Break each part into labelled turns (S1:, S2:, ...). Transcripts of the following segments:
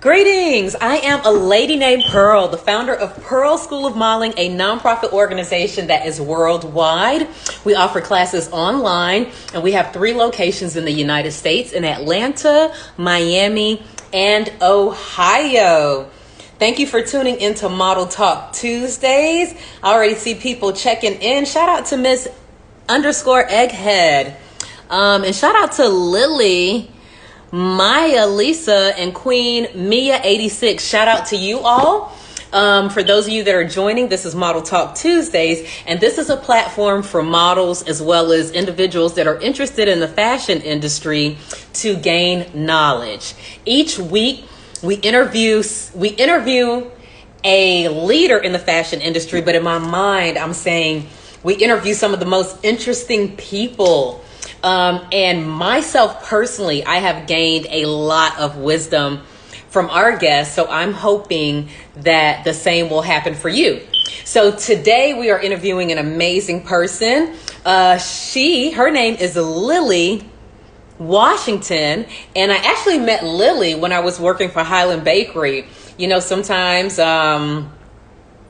S1: Greetings! I am a lady named Pearl, the founder of Pearl School of Modeling, a nonprofit organization that is worldwide. We offer classes online, and we have 3 locations in the United States, in Atlanta, Miami, and Ohio. Thank you for tuning into Model Talk Tuesdays. I already see people checking in. Shout out to Miss underscore Egghead. And shout out to Lily, Maya, Lisa, and Queen Mia 86. Shout out to you all. For those of you that are joining, this is Model Talk Tuesdays, and this is a platform for models as well as individuals that are interested in the fashion industry to gain knowledge. Each week, we interview a leader in the fashion industry, but in my mind, I'm saying we interview some of the most interesting people. And myself personally, I have gained a lot of wisdom from our guests. So I'm hoping that the same will happen for you. So today we are interviewing an amazing person. Her name is Lily Washington. And I actually met Lily when I was working for Highland Bakery. You know, sometimes,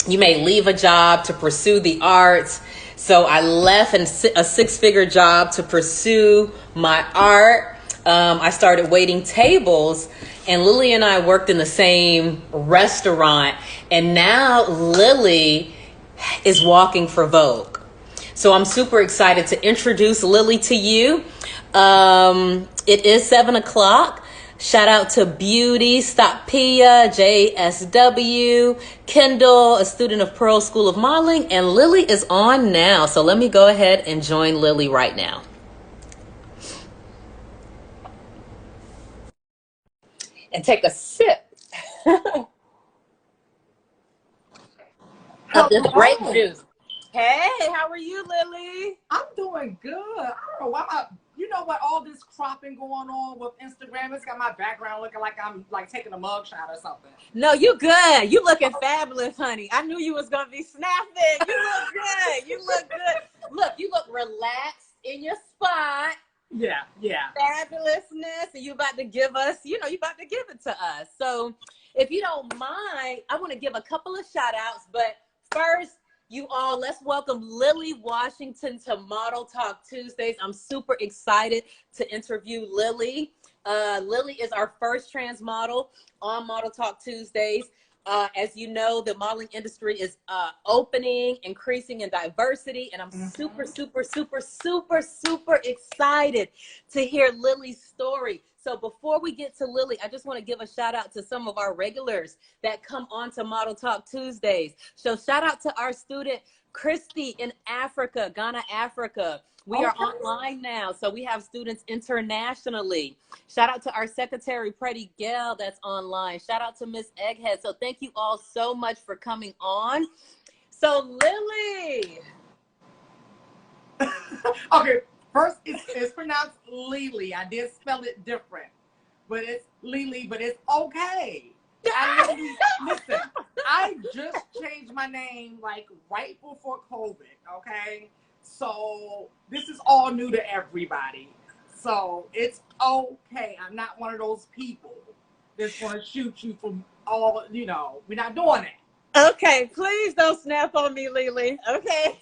S1: you may leave a job to pursue the arts. So I left a 6-figure job to pursue my art. I started waiting tables, and Lily and I worked in the same restaurant. And now Lily is walking for Vogue. So I'm super excited to introduce Lily to you. It is 7 o'clock. Shout out to Beauty, Stopia, JSW, Kendall, a student of Pearl School of Modeling, and Lily is on now. So let me go ahead and join Lily right now. And take a sip of this grape juice. Hey, how are you, Lily?
S2: I'm doing good. I don't know why you know what, all this cropping going on with Instagram, it's got my background looking like I'm like taking a mug shot or something.
S1: No, you good. You looking fabulous, honey. I knew you was going to be snapping. You look good. You look good. Look, you look relaxed in your spot.
S2: Yeah.
S1: Fabulousness. And you about to give us, you about to give it to us. So if you don't mind, I want to give a couple of shout outs, but first, you all, let's welcome Lily Washington to Model Talk Tuesdays. I'm super excited to interview Lily. Lily is our first trans model on Model Talk Tuesdays. As you know, the modeling industry is opening, increasing in diversity, and I'm super excited to hear Lily's story. So before we get to Lily, I just want to give a shout out to some of our regulars that come on to Model Talk Tuesdays. So shout out to our student, Christy in Africa, Ghana, Africa. We are online now, so we have students internationally. Shout out to our secretary, Pretty Gail, that's online. Shout out to Miss Egghead. So thank you all so much for coming on. So Lily.
S2: Okay. First, it's pronounced Lily. I did spell it different, but it's Lily, but it's okay. Listen, I just changed my name like right before COVID, okay? So this is all new to everybody. So it's okay. I'm not one of those people that's going to shoot you from all, we're not doing that.
S1: Okay, please don't snap on me, Lily. Okay.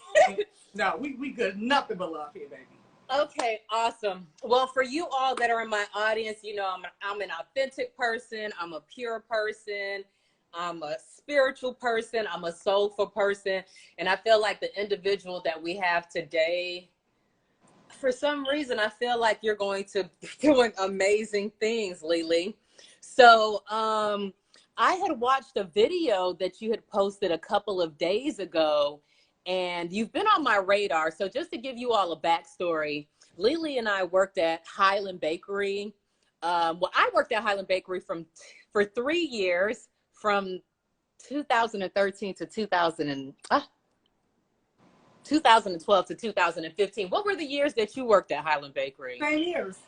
S2: No, we good. Nothing but love here, baby.
S1: Okay, awesome. Well, for you all that are in my audience, I'm an authentic person. I'm a pure person. I'm a spiritual person. I'm a soulful person. And I feel like the individual that we have today, for some reason, I feel like you're going to be doing amazing things, Lily. So I had watched a video that you had posted a couple of days ago, and you've been on my radar. So just to give you all a backstory, Lily and I worked at Highland Bakery. I worked at Highland Bakery for 3 years, from 2013 to 2012 to 2015. What were the years that you worked at Highland Bakery?
S2: 10 years.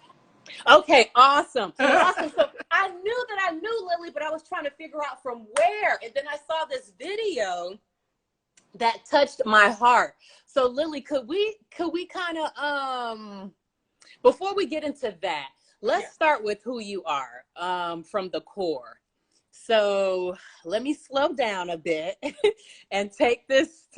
S1: Okay, awesome. Awesome. So I knew that I knew Lily, but I was trying to figure out from where. And then I saw this video that touched my heart. So Lily, could we kind of before we get into that, let's start with who you are from the core. So let me slow down a bit and take this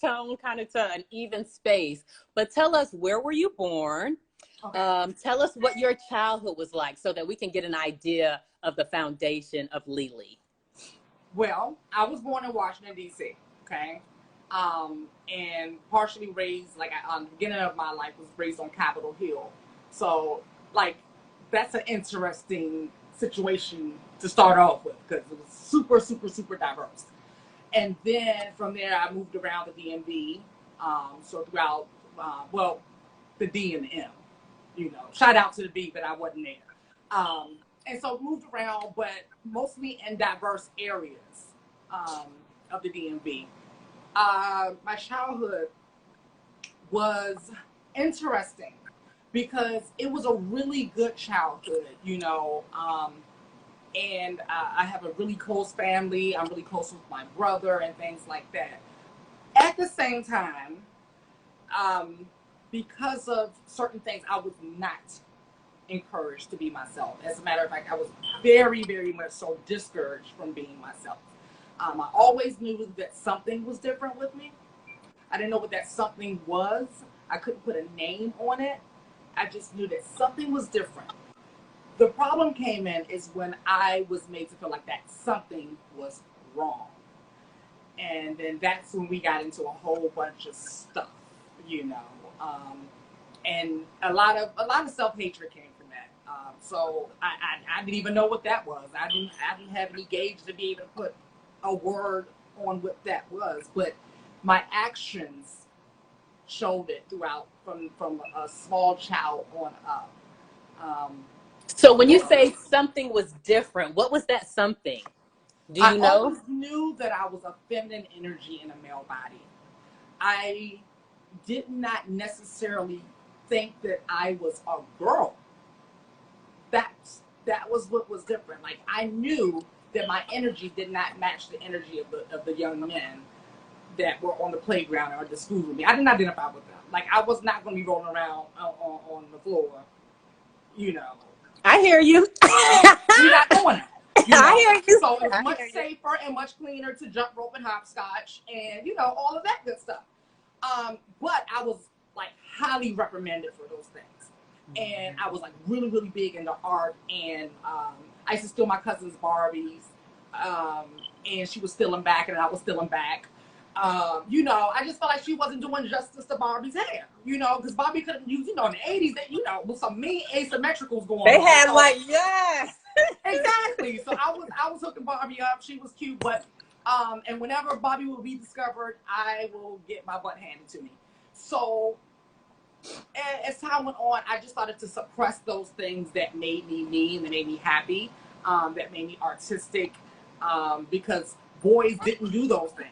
S1: tone kind of to an even space. But tell us, where were you born?
S2: Okay.
S1: Tell us what your childhood was like so that we can get an idea of the foundation of Lily.
S2: Well, I was born in Washington D.C. Okay, and partially raised like the beginning of my life was raised on Capitol Hill. So like that's an interesting situation to start off with because it was super super super diverse. And then from there I moved around the DMV. So throughout well the D and M, shout out to the B, but I wasn't there. And so moved around, but mostly in diverse areas um, of the DMV. My childhood was interesting because it was a really good childhood. And I have a really close family. I'm really close with my brother and things like that. At the same time, um, because of certain things, I was not encouraged to be myself. As a matter of fact, I was very, very much so discouraged from being myself. I always knew that something was different with me. I didn't know what that something was. I couldn't put a name on it. I just knew that something was different. The problem came in is when I was made to feel like that something was wrong. And then that's when we got into a whole bunch of stuff, you know. Um, and a lot of self hatred came from that. So I didn't even know what that was. I didn't have any gauge to be able to put a word on what that was. But my actions showed it throughout from a small child on up. Um,
S1: So when you
S2: and
S1: say something was different, what was that something? Do
S2: I
S1: you know?
S2: always knew that I was a feminine energy in a male body. I did not necessarily think that I was a girl. That was what was different. Like I knew that my energy did not match the energy of the young men that were on the playground or the school with me. I didn't identify with them. Like I was not going to be rolling around on the floor, you know.
S1: I hear you.
S2: We're not doing that, you
S1: I
S2: know.
S1: hear you.
S2: So it's
S1: I
S2: much
S1: hear you.
S2: safer and much cleaner to jump rope and hopscotch and all of that good stuff. But I was like highly reprimanded for those things, and I was like really really big into art, and I used to steal my cousin's Barbies, um, and she was stealing back, and I was stealing back. I just felt like she wasn't doing justice to Barbie's hair, because Barbie could have used, in the 80s, that, with some mean asymmetricals going
S1: They
S2: on.
S1: had
S2: So,
S1: like, yes.
S2: exactly. So I was hooking Barbie up. She was cute, but and whenever Barbie will be discovered, I will get my butt handed to me. So as time went on, I just started to suppress those things that made me mean, that made me happy, that made me artistic, because boys didn't do those things.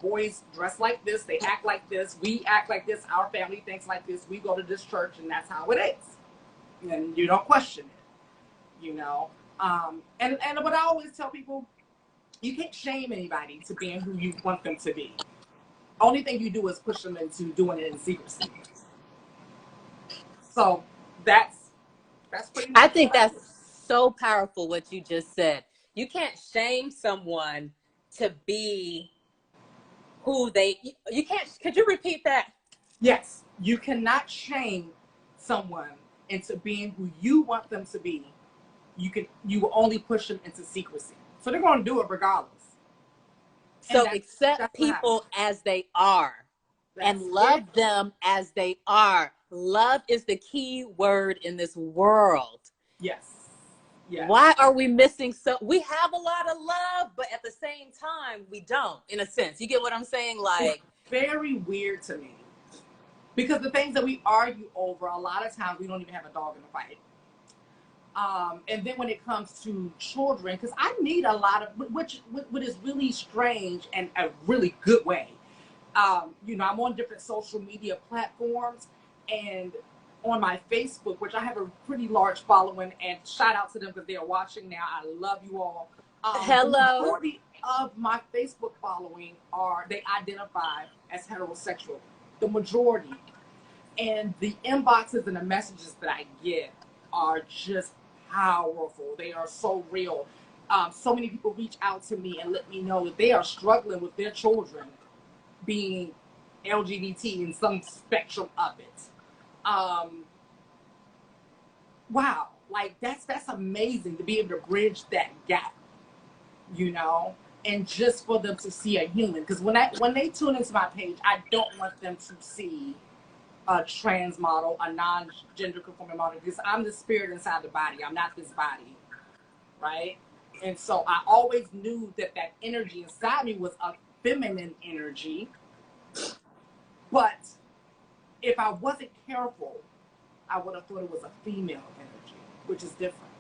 S2: Boys dress like this, they act like this, we act like this, our family thinks like this, we go to this church, and that's how it is. And you don't question it, and but I always tell people, you can't shame anybody to being who you want them to be. Only thing you do is push them into doing it in secrecy. So that's that's pretty
S1: I
S2: much
S1: think
S2: what I
S1: that's
S2: do.
S1: so powerful what you just said. You can't shame someone to be who they, you can't, could you repeat that?
S2: Yes, you cannot shame someone into being who you want them to be. You will only push them into secrecy. So they're going to do it regardless, and
S1: So
S2: that's
S1: accept
S2: what happens.
S1: people as they are and
S2: That's it.
S1: love them as they are. Love is the key word in this world.
S2: Yes,
S1: Why
S2: yes.
S1: are we missing so we have a lot of love, but at the same time we don't, in a sense. You get what I'm saying?
S2: It's
S1: Like,
S2: very weird to me because the things that we argue over, a lot of times we don't even have a dog in the fight. And then when it comes to children, because I meet a lot of, which is really strange and a really good way. I'm on different social media platforms, and on my Facebook, which I have a pretty large following, and shout out to them because they are watching now. I love you all. The
S1: hello.
S2: majority of my Facebook following they identify as heterosexual. The majority. And the inboxes and the messages that I get are just powerful. They are so real. So many people reach out to me and let me know that they are struggling with their children being LGBT in some spectrum of it. Wow, like that's amazing to be able to bridge that gap, you know, and just for them to see a human. Because when they tune into my page, I don't want them to see a trans model, a non-gender conforming model, because I'm the spirit inside the body. I'm not this body, right? And so I always knew that that energy inside me was a feminine energy. But if I wasn't careful, I would have thought it was a female energy, which is different,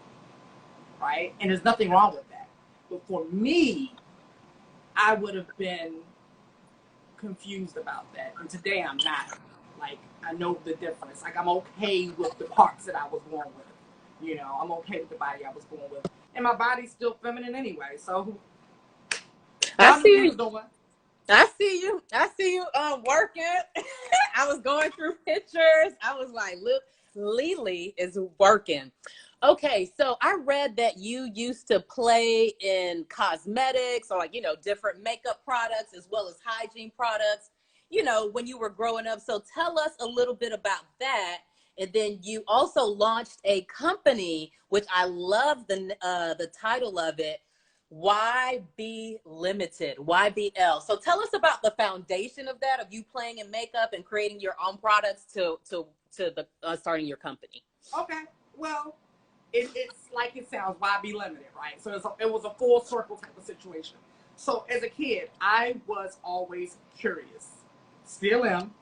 S2: right? And there's nothing wrong with that. But for me, I would have been confused about that. And today I'm not. Like, I know the difference. Like, I'm okay with the parts that I was born with. You know, I'm okay with the body I was born with. And my body's still feminine anyway. So,
S1: I
S2: y'all
S1: see
S2: know
S1: you.
S2: doing.
S1: I see you. I see you working. I was going through pictures. I was like, look, Lily is working. Okay, so I read that you used to play in cosmetics or like, different makeup products as well as hygiene products, when you were growing up. So tell us a little bit about that. And then you also launched a company, which I love the title of it, Why Be Limited, YBL. So tell us about the foundation of that, of you playing in makeup and creating your own products to the starting your company.
S2: Okay, well, it's like it sounds. Why be limited, right? So it was a full circle type of situation. So as a kid, I was always curious, still am.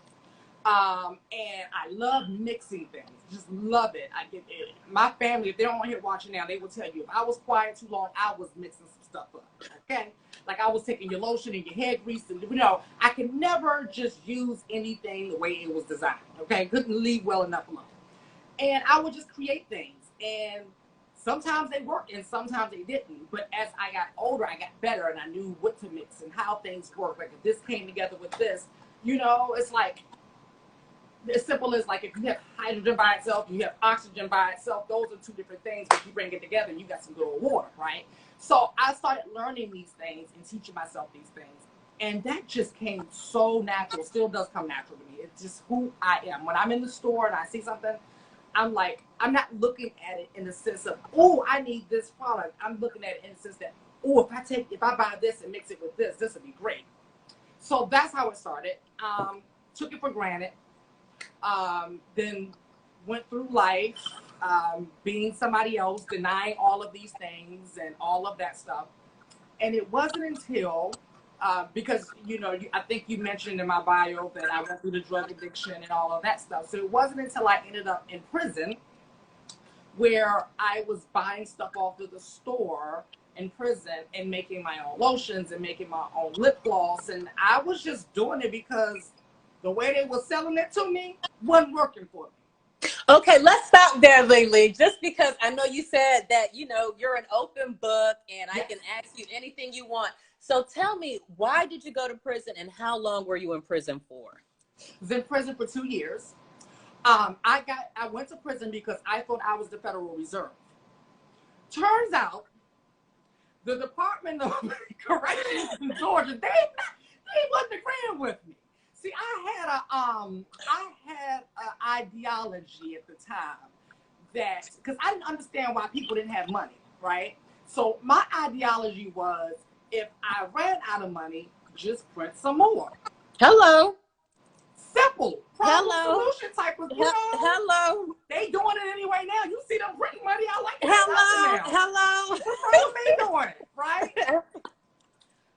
S2: And I love mixing things. Just love it. I get it. My family, if they're on here watching now, they will tell you if I was quiet too long, I was mixing some stuff up. Okay, like I was taking your lotion and your hair grease, and I could never just use anything the way it was designed. Okay, couldn't leave well enough alone. And I would just create things, and sometimes they worked and sometimes they didn't. But as I got older, I got better, and I knew what to mix and how things work. Like if this came together with this, it's like as simple as like if you have hydrogen by itself, you have oxygen by itself. Those are two different things, but you bring it together and you got some good old water, right? So I started learning these things and teaching myself these things. And that just came so natural, still does come natural to me. It's just who I am. When I'm in the store and I see something, I'm like, I'm not looking at it in the sense of, oh, I need this product. I'm looking at it in the sense that, oh, if I buy this and mix it with this would be great. So that's how it started. Took it for granted. Then went through life being somebody else, denying all of these things and all of that stuff. And it wasn't until, because, I think you mentioned in my bio that I went through the drug addiction and all of that stuff. So it wasn't until I ended up in prison where I was buying stuff off of the store in prison and making my own lotions and making my own lip gloss. And I was just doing it because the way they were selling it to me wasn't working for me.
S1: Okay, let's stop there, Lily. Just because I know you said that, you're an open book and I can ask you anything you want. So tell me, why did you go to prison and how long were you in prison for?
S2: I was in prison for 2 years. I went to prison because I thought I was the Federal Reserve. Turns out the Department of Corrections in Georgia, they wasn't agreeing with me. See, I had a ideology at the time that, because I didn't understand why people didn't have money, right? So my ideology was, if I ran out of money, just print some more.
S1: Hello.
S2: Simple problem solution type of,
S1: hello.
S2: They doing it anyway now. You see them printing money. I like
S1: that. Hello.
S2: What's wrong with me doing it, right?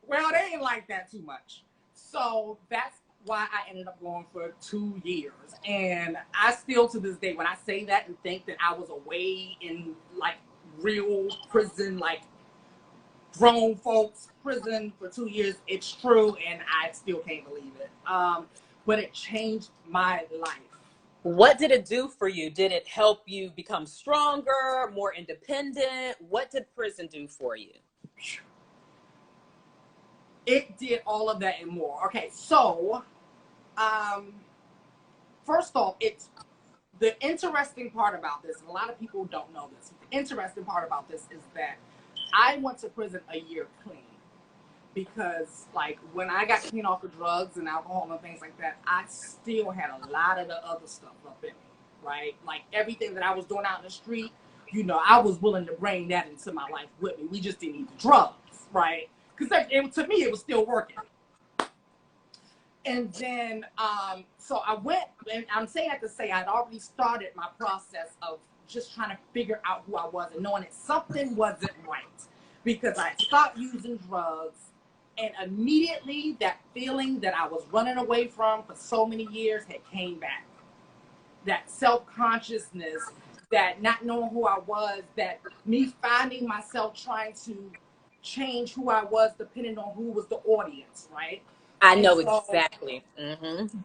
S2: Well, they ain't like that too much. So that's why I ended up going for 2 years. And I still, to this day, when I say that and think that I was away in like real prison, like grown folks prison for 2 years, it's true. And I still can't believe it. But it changed my life.
S1: What did it do for you? Did it help you become stronger, more independent? What did prison do for you?
S2: It did all of that and more. Okay, so first off, it's the interesting part about this, and a lot of people don't know this. The interesting part about this is that I went to prison a year clean because, like, when I got clean off of drugs and alcohol and things like that, I still had a lot of the other stuff up in me, right? Like everything that I was doing out in the street, you know, I was willing to bring that into my life with me. We just didn't need the drugs, right? Because to me, it was still working. And then, so I went, and I'm saying that to say I'd already started my process of just trying to figure out who I was and knowing that something wasn't right because I stopped using drugs. And immediately that feeling that I was running away from for so many years had came back. That self-consciousness, that not knowing who I was, that me finding myself trying to change who I was depending on who was the audience, right?
S1: I know exactly.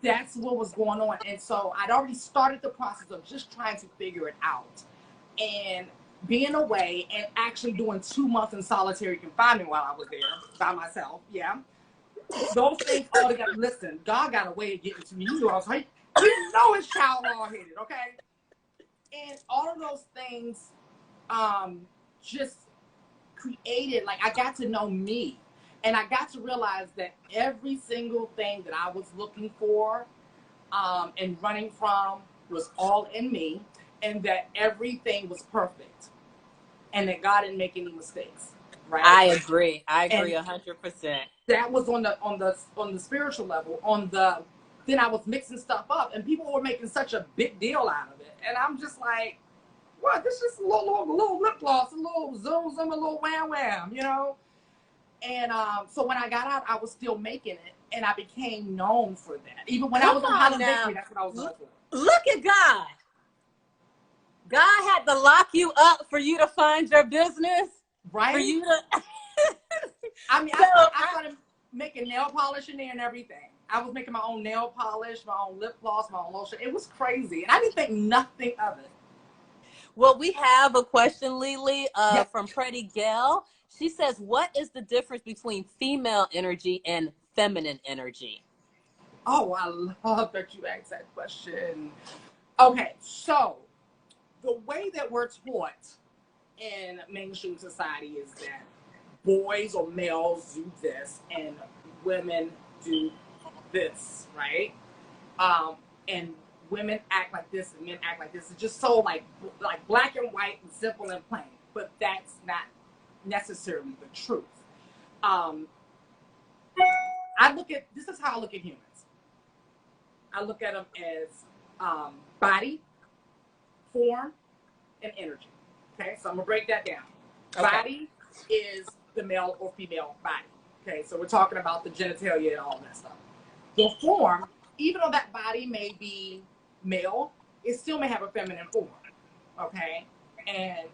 S2: That's what was going on. And so I'd already started the process of just trying to figure it out. And being away and actually doing 2 months in solitary confinement while I was there by myself. Yeah. Those things all together. Listen, God got a way of getting to me. You know, I was like, you know it's child law headed, okay? And all of those things just created, like, I got to know me. And I got to realize that every single thing that I was looking for and running from was all in me, and that everything was perfect, and that God didn't make any mistakes. Right?
S1: I agree 100%.
S2: That was on the spiritual level. Then I was mixing stuff up, and people were making such a big deal out of it, and I'm just like, what? This is just a little lip gloss, a little zoom, a little wham, you know. And so when I got out, I was still making it, and I became known for that. Even when I was on Highland Bakery, that's what I was known for.
S1: Look at God. God had to lock you up for you to find your business,
S2: right?
S1: For you to.
S2: I mean, I started making nail polish in there and everything. I was making my own nail polish, my own lip gloss, my own lotion. It was crazy, and I didn't think nothing of it.
S1: Well, we have a question, Lily, from Pretty Gail. She says, what is the difference between female energy and feminine energy?
S2: Oh, I love that you asked that question. Okay, so the way that we're taught in mainstream society is that boys or males do this and women do this, right? And women act like this and men act like this. It's just so like black and white and simple and plain, but that's not necessarily the truth. This is how I look at humans. I look at them as body, form, and energy. Okay, so I'm gonna break that down. Okay. Body is the male or female body. Okay, so we're talking about the genitalia and all that stuff. The form, even though that body may be male, it still may have a feminine form. Okay, and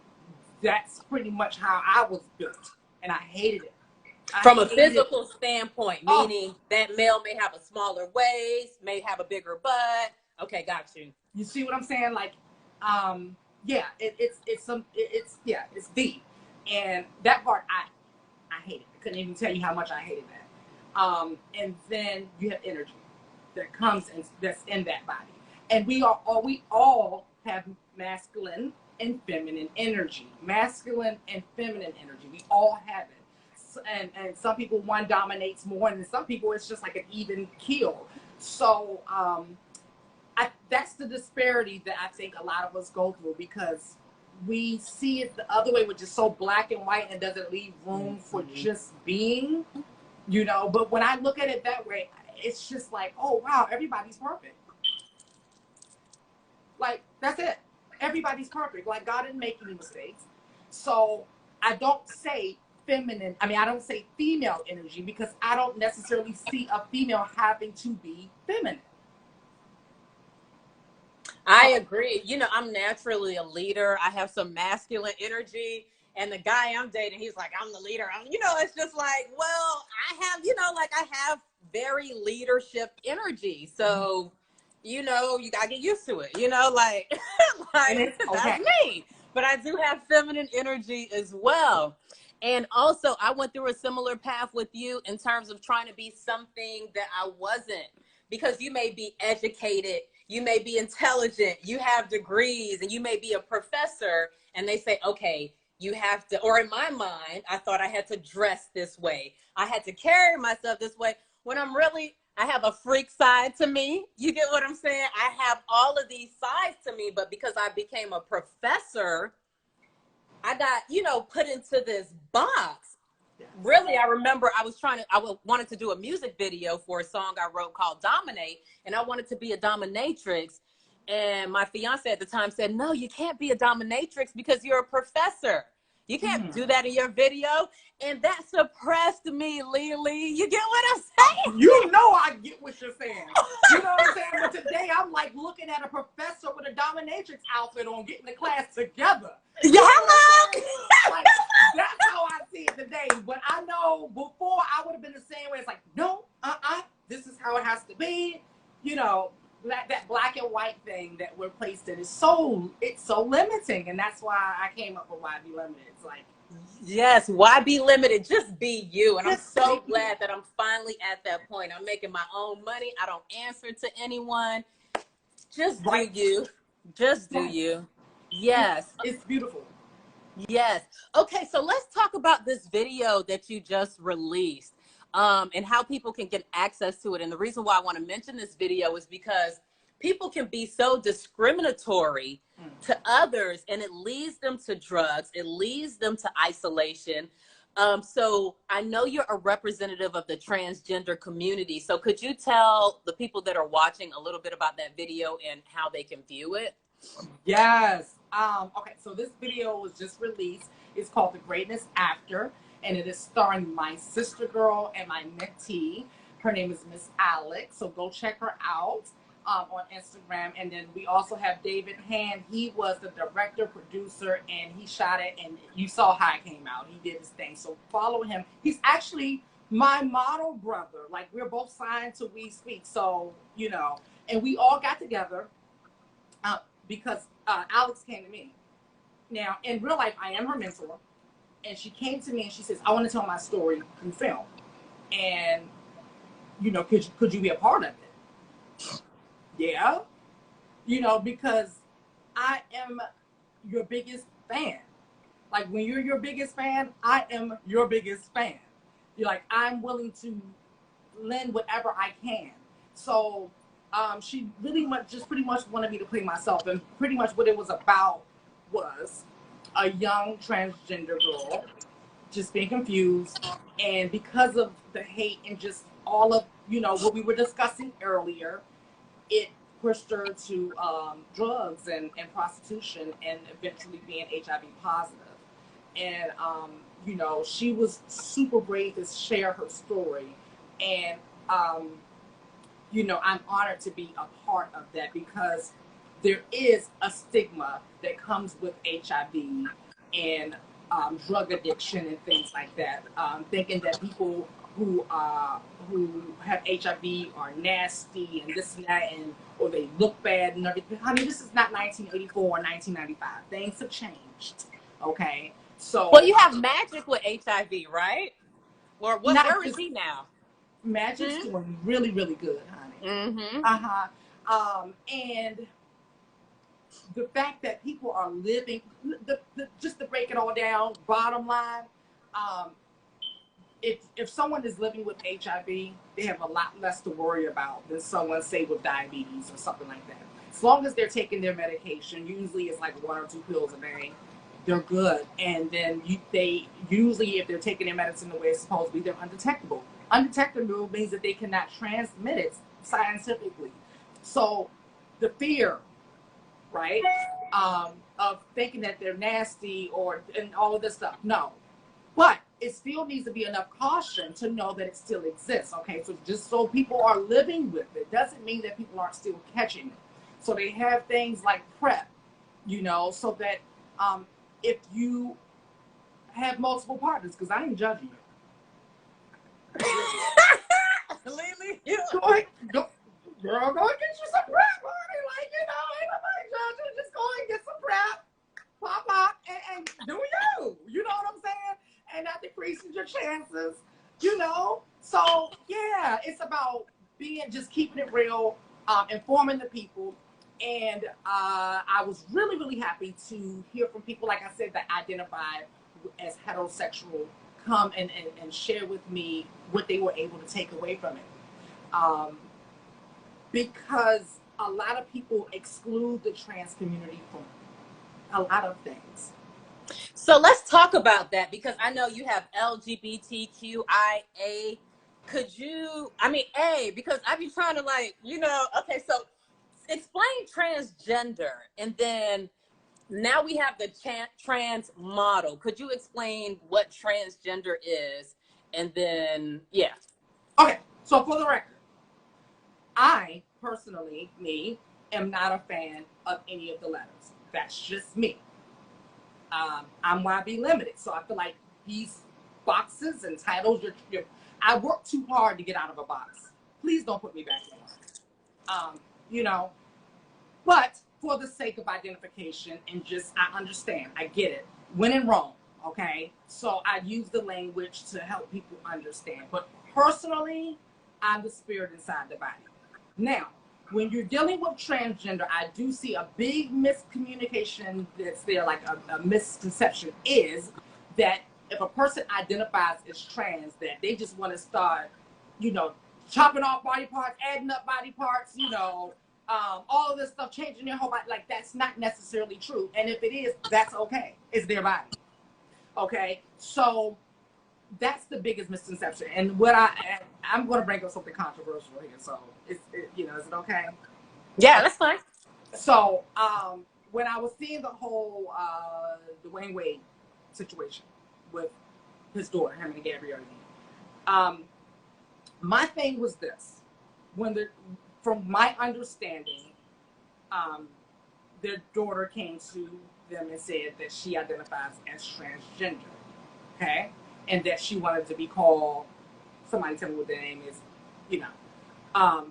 S2: that's pretty much how I was built, and I hated it.
S1: From a physical standpoint, meaning that male may have a smaller waist, may have a bigger butt. Okay, got you.
S2: You see what I'm saying? Like, yeah, it's deep, and that part I hated. I couldn't even tell you how much I hated that. And then you have energy that comes and that's in that body, and we all have masculine and feminine energy. Masculine and feminine energy. We all have it. And some people, one dominates more, and some people it's just like an even keel. So that's the disparity that I think a lot of us go through, because we see it the other way, which is so black and white and doesn't leave room for just being, you know. But when I look at it that way, it's just like, oh wow, everybody's perfect. Like, that's it. Everybody's perfect. Like, God didn't make any mistakes. So I don't say feminine. I mean, I don't say female energy, because I don't necessarily see a female having to be feminine.
S1: I agree. You know, I'm naturally a leader. I have some masculine energy, and the guy I'm dating, he's like, I'm the leader. It's just like, well, I have very leadership energy. So, you gotta get used to it, like that's me. But I do have feminine energy as well. And also, I went through a similar path with you in terms of trying to be something that I wasn't, because you may be educated, you may be intelligent, you have degrees, and you may be a professor, and they say, okay, you have to, or in my mind, I thought I had to dress this way. I had to carry myself this way when I have a freak side to me. You get what I'm saying? I have all of these sides to me, but because I became a professor, I got, put into this box. Really, I remember I wanted to do a music video for a song I wrote called Dominate, and I wanted to be a dominatrix. And my fiance at the time said, no, you can't be a dominatrix because you're a professor. You can't do that in your video. And that suppressed me, Lily. You get what I'm saying?
S2: You know I get what you're saying. You know what I'm saying? But today I'm like looking at a professor with a dominatrix outfit on getting the class together.
S1: Yeah,
S2: like, that's how I see it today. But I know before I would have been the same way. It's like, no, this is how it has to be. That black and white thing that we're placed in is so limiting, and that's why I came up with Why Be Limited. It's like,
S1: yes, why be limited? Just be you. And I'm so glad that I'm finally at that point. I'm making my own money. I don't answer to anyone. Just do you. Just do you. Yes.
S2: It's beautiful.
S1: Yes. Okay, so let's talk about this video that you just released. And how people can get access to it. And the reason why I want to mention this video is because people can be so discriminatory to others, and it leads them to drugs. It leads them to isolation. So I know you're a representative of the transgender community. So could you tell the people that are watching a little bit about that video and how they can view it?
S2: Yes. Okay, so this video was just released. It's called The Greatness After. And it is starring my sister girl and my mentee. Her name is Miss Alex. So go check her out on Instagram. And then we also have David Hand. He was the director, producer, and he shot it. And you saw how it came out. He did his thing. So follow him. He's actually my model brother. Like, we're both signed to We Speak. So, and we all got together because Alex came to me. Now, in real life, I am her mentor. And she came to me and she says, I want to tell my story in film. And, could you be a part of it? Yeah. Because I am your biggest fan. Like, when you're your biggest fan, I am your biggest fan. You're like, I'm willing to lend whatever I can. So she pretty much wanted me to play myself. And pretty much what it was about was a young transgender girl just being confused, and because of the hate and just all of what we were discussing earlier, it pushed her to drugs and prostitution, and eventually being HIV positive. And she was super brave to share her story, and I'm honored to be a part of that, because there is a stigma that comes with HIV and drug addiction and things like that. Thinking that people who have HIV are nasty and this and that, or they look bad and everything. Honey, this is not 1984 or 1995. Things have changed. Okay, so
S1: well, you have Magic with HIV, right? Or where is he now?
S2: Magic's doing really, really good, honey. And the fact that people are living, just to break it all down, bottom line, if someone is living with HIV, they have a lot less to worry about than someone, say, with diabetes or something like that. As long as they're taking their medication, usually it's like 1 or 2 pills a day, they're good. And then they usually, if they're taking their medicine the way it's supposed to be, they're undetectable. Undetectable means that they cannot transmit it scientifically. So the fear, right, of thinking that they're nasty and all of this stuff, no. But it still needs to be enough caution to know that it still exists. Okay, so just so people are living with it doesn't mean that people aren't still catching it. So they have things like PrEP, so that if you have multiple partners, because I ain't judging you.
S1: Lily,
S2: Go, girl, go and get you some PrEP, honey. Like, ain't nobody judging. Just go and get some PrEP, pop, and do you. You know what I'm saying? And that decreases your chances, So, yeah, it's about just keeping it real, informing the people, And I was really, really happy to hear from people, like I said, that identified as heterosexual come and share with me what they were able to take away from it. Because a lot of people exclude the trans community from a lot of things.
S1: So let's talk about that, because I know you have LGBTQIA. Could you, I mean, because I be trying to okay, so explain transgender, and then now we have the trans model. Could you explain what transgender is? And then, yeah.
S2: Okay, so for the record, I personally, am not a fan of any of the letters. That's just me. I'm YB limited, so I feel like these boxes and titles, I work too hard to get out of a box. Please don't put me back in one. But for the sake of identification and I understand, I get it. When in Rome, okay? So I use the language to help people understand. But personally, I'm the spirit inside the body. Now, when you're dealing with transgender, I do see a big miscommunication that's there, like a misconception is that if a person identifies as trans, that they just want to start, chopping off body parts, adding up body parts, all of this stuff, changing their whole body. Like, that's not necessarily true. And if it is, that's okay. It's their body. Okay? So that's the biggest misconception. And I'm going to bring up something controversial here. So, is it okay?
S1: Yeah, that's fine.
S2: So, when I was seeing the whole Dwayne Wade situation with his daughter, him and Gabrielle, my thing was this. From my understanding, their daughter came to them and said that she identifies as transgender, okay? And that she wanted to be called, somebody tell me what their name is, I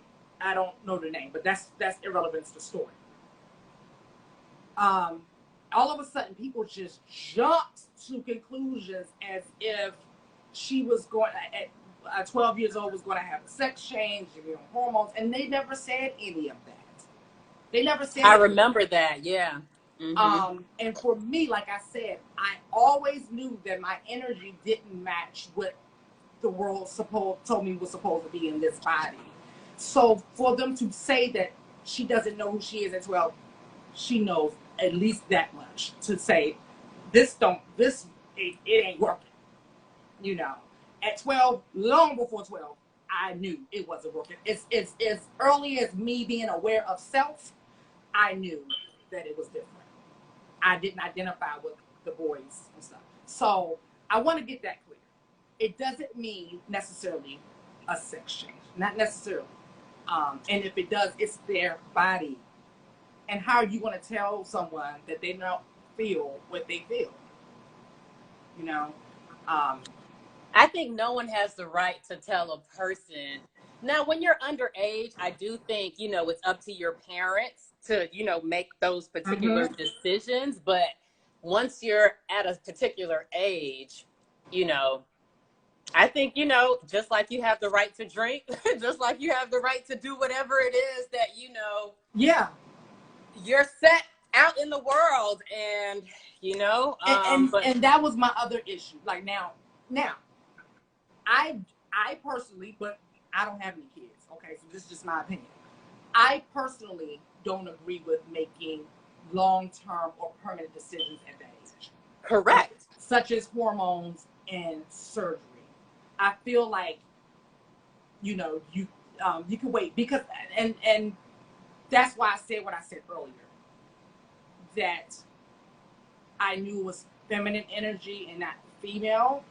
S2: don't know the name, but that's irrelevant to the story. All of a sudden, people just jumped to conclusions as if she was at 12 years old, was going to have a sex change, hormones, and they never said any of that. They never said.
S1: I remember that, yeah.
S2: Mm-hmm. And for me, like I said, I always knew that my energy didn't match what the world told me was supposed to be in this body. So for them to say that she doesn't know who she is at 12, she knows at least that much to say it ain't working. At 12, long before 12, I knew it wasn't working. It's as early as me being aware of self, I knew that it was different. I didn't identify with the boys and stuff. So I want to get that clear. It doesn't mean necessarily a sex change. Not necessarily. And if it does, it's their body. And how are you going to tell someone that they don't feel what they feel?
S1: I think no one has the right to tell a person. Now, when you're underage, I do think, it's up to your parents to, make those particular decisions. But once you're at a particular age, I think, just like you have the right to drink, just like you have the right to do whatever it is that,
S2: yeah,
S1: you're set out in the world, and,
S2: and that was my other issue. Like now, I personally, but I don't have any kids. Okay, so this is just my opinion. I personally don't agree with making long-term or permanent decisions at that age.
S1: Correct.
S2: Such as hormones and surgery. I feel like, you can wait because, and that's why I said what I said earlier. That I knew it was feminine energy and not female.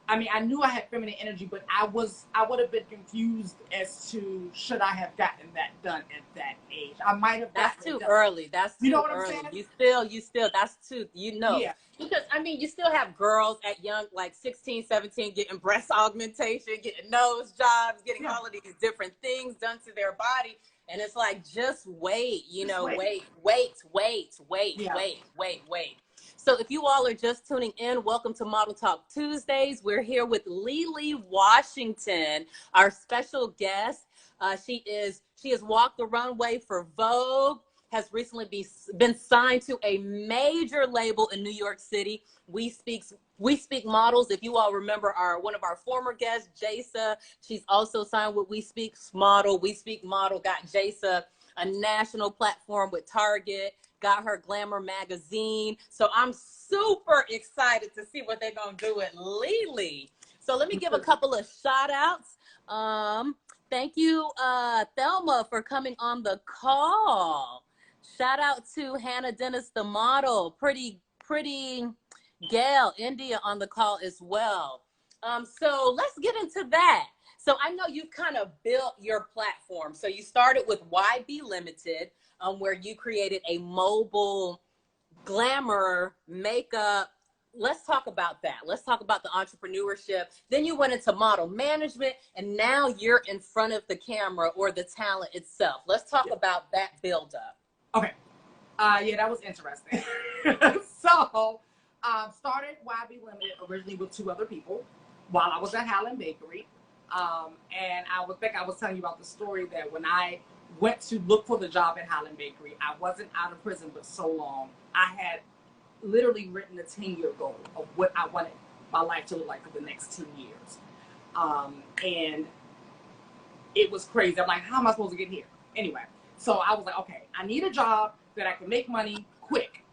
S2: I knew I had feminine energy, but I would have been confused as to should I have gotten that done at that age. I might have.
S1: That's too early. That's too
S2: what
S1: early.
S2: I'm saying?
S1: You still, that's too, Yeah. Because, you still have girls at young, like 16, 17, getting breast augmentation, getting nose jobs, getting all of these different things done to their body. And it's like, just wait, wait. So if you all are just tuning in, welcome to Model Talk Tuesdays. We're here with Lily Washington, our special guest. She has walked the runway for Vogue, has recently been signed to a major label in New York City. We Speak Models. If you all remember one of our former guests, Jasa, she's also signed with We Speak Model. We Speak Model got Jasa a national platform with Target, got her Glamour magazine. So I'm super excited to see what they're gonna do with Lily. So let me give a couple of shout outs. Thank you, Thelma, for coming on the call. Shout out to Hannah Dennis, the model, pretty Gail, India on the call as well. So let's get into that. So I know you've kind of built your platform. So you started with YB Limited, where you created a mobile glamour makeup. Let's talk about that. Let's talk about the entrepreneurship. Then you went into model management, and now you're in front of the camera or the talent itself. Let's talk about that buildup.
S2: Okay. Yeah, that was interesting. So, started YB Limited originally with 2 other people while I was at Howland Bakery. And I was telling you about the story that when I went to look for the job at Howland Bakery, I wasn't out of prison but so long. I had literally written a 10-year goal of what I wanted my life to look like for the next 10 years. And it was crazy. I'm like, how am I supposed to get here? Anyway, so I was like, okay, I need a job that I can make money quick,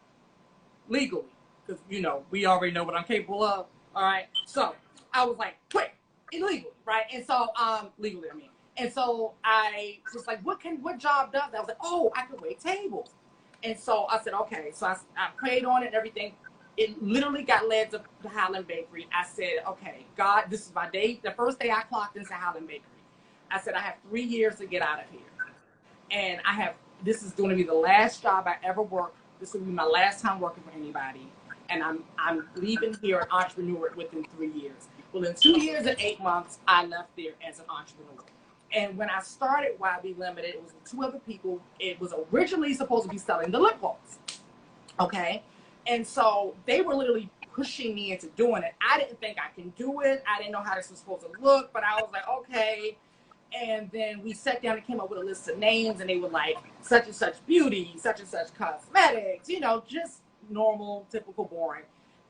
S2: legally, because, you know, we already know what I'm capable of, all right? So I was like, quick, illegally, right? And so, legally, I mean. And so I was like, what job does that? I was like, oh, I can wait tables. And so I said, okay. So I prayed on it and everything. It literally got led to the Howland Bakery. I said, okay, God, this is my day. The first day I clocked into Howland Bakery, I said, I have 3 years to get out of here. And this is going to be the last job I ever work. This will be my last time working for anybody. And I'm leaving here an entrepreneur within 3 years. Well, in 2 years and 8 months, I left there as an entrepreneur. And when I started YB Limited, it was with 2 other people. It was originally supposed to be selling the lip balms. Okay? And so they were literally pushing me into doing it. I didn't think I can do it. I didn't know how this was supposed to look, but I was like, okay. And then we sat down and came up with a list of names, and they were like, such and such beauty, such and such cosmetics, you know, just normal, typical, boring.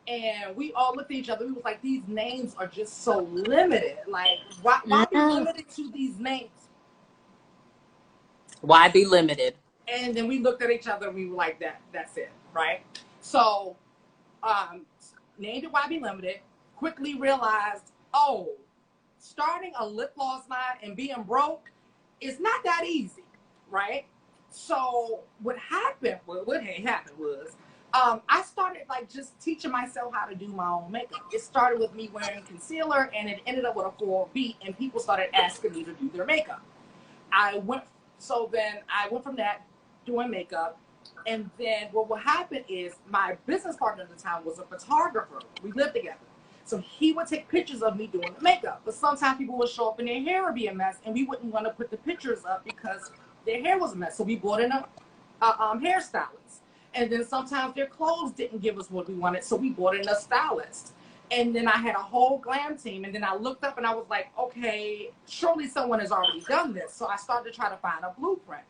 S2: And we all looked at each other. We was like, these names are just so limited. Like, why be limited to these names?
S1: Why be limited?
S2: And then we looked at each other and we were like, that's it, right? So, named it YB Limited, quickly realized, oh, starting a lip gloss line and being broke is not that easy, right? So what happened was, I started like just teaching myself how to do my own makeup. It started with me wearing concealer, and it ended up with a 4B, and people started asking me to do their makeup. Then I went from that doing makeup, and then what happened is my business partner at the time was a photographer. We lived together. So he would take pictures of me doing the makeup. But sometimes people would show up and their hair would be a mess, and we wouldn't want to put the pictures up because their hair was a mess. So we brought in a hairstylist. And then sometimes their clothes didn't give us what we wanted, so we brought in a stylist. And then I had a whole glam team. And then I looked up and I was like, okay, surely someone has already done this. So I started to try to find a blueprint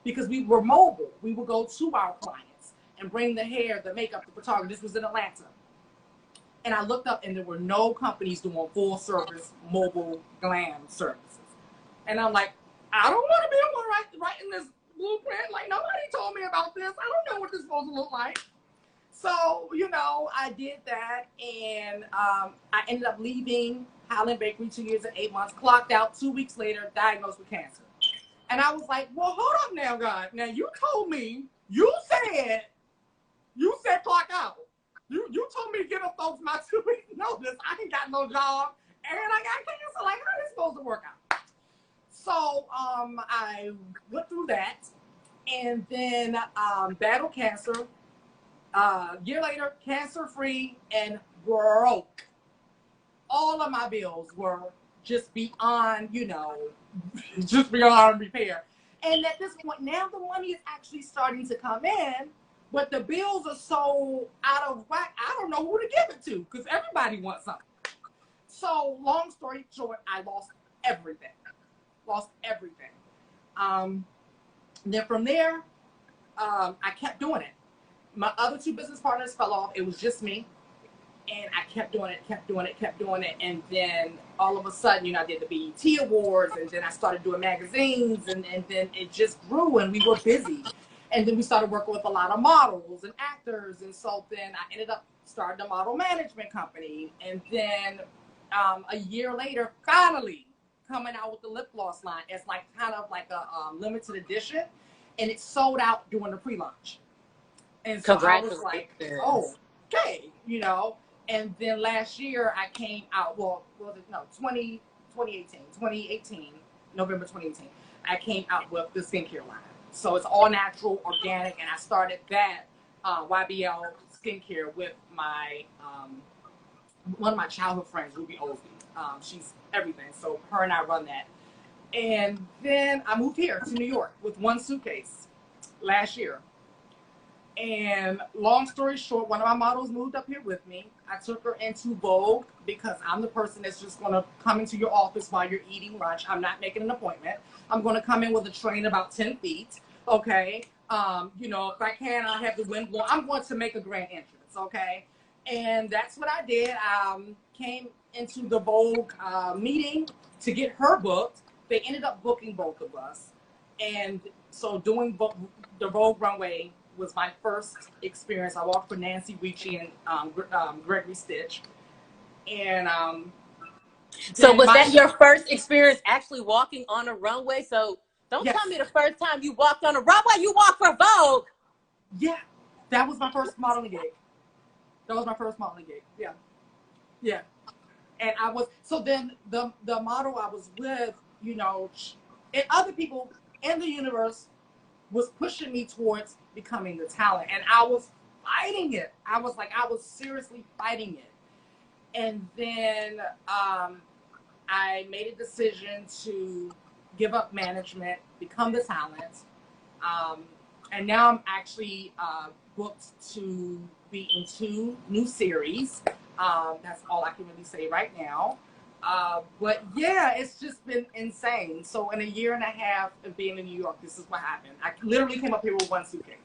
S2: because we were mobile. We would go to our clients and bring the hair, the makeup, the photography. This was in Atlanta. And I looked up and there were no companies doing full service mobile glam services. And I'm like, I don't want to be the one writing this blueprint. Like, nobody told me about this. I don't know what this is supposed to look like. So, you know, I did that, and I ended up leaving Howland Bakery 2 years and 8 months, clocked out 2 weeks later, diagnosed with cancer. And I was like, well, hold up now, God. Now, you told me, you said clock out. You told me to give up folks my 2 weeks notice. I ain't got no job, and I got cancer. Like, how is this supposed to work out? So I went through that, and then battled cancer. A year later, cancer-free and broke. All of my bills were just beyond, just beyond repair. And at this point, now the money is actually starting to come in, but the bills are so out of whack. I don't know who to give it to because everybody wants something. So long story short, I lost everything. Lost everything. Then from there, I kept doing it. My other two business partners fell off. It was just me. And I kept doing it, kept doing it, kept doing it. And then all of a sudden, you know, I did the BET Awards, and then I started doing magazines, and then it just grew, and we were busy. And then we started working with a lot of models and actors. And so then I ended up starting a model management company. And then a year later, finally coming out with the lip gloss line as like kind of like a limited edition. And it sold out during the pre-launch. And so I was like, oh, okay, you know. And then last year I came out, 2018, November 2018, I came out with the skincare line. So it's all natural, organic, and I started that YBL skincare with my one of my childhood friends, Ruby Olsby. She's everything. So her and I run that. And then I moved here to New York with one suitcase last year. And long story short, one of my models moved up here with me. I took her into Vogue because I'm the person that's just going to come into your office while you're eating lunch. I'm not making an appointment. I'm going to come in with a train about 10 feet. Okay. You know, if I can, I'll have the wind blow. I'm going to make a grand entrance. Okay. And that's what I did. Came into the Vogue meeting to get her booked. They ended up booking both of us. And so doing the Vogue runway was my first experience. I walked for Nancy Ricci and Gregory Stitch. And
S1: so was that your first experience actually walking on a runway? So don't tell me the first time you walked on a runway, you walked for Vogue.
S2: Yeah, that was my first modeling gig. That was my first modeling gig. Yeah. Yeah. And I was, so then the model I was with, you know, and other people in the universe was pushing me towards becoming the talent. And I was fighting it. I was seriously fighting it. And then I made a decision to give up management, become the talent. And now I'm actually booked to be in 2 new series. That's all I can really say right now. But yeah, it's just been insane. So in a year and a half of being in New York, this is what happened. I literally came up here with one suitcase.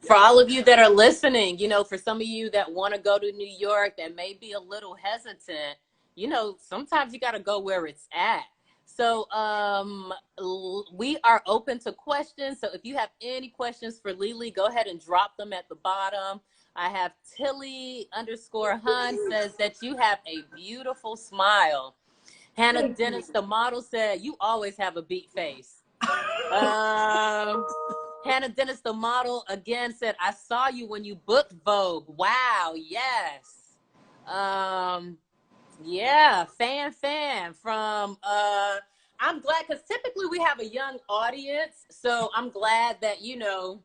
S1: For all of you that are listening, you know, for some of you that want to go to New York that may be a little hesitant, you know, sometimes you got to go where it's at. So we are open to questions. So if you have any questions for Lily, go ahead and drop them at the bottom. I have Tilly_Hun says that you have a beautiful smile. Hannah Dennis, the model, said you always have a beat face. Hannah Dennis, the model, again said, I saw you when you booked Vogue. Wow, yes. Yeah, fan from, I'm glad, because typically we have a young audience. So I'm glad that, you know,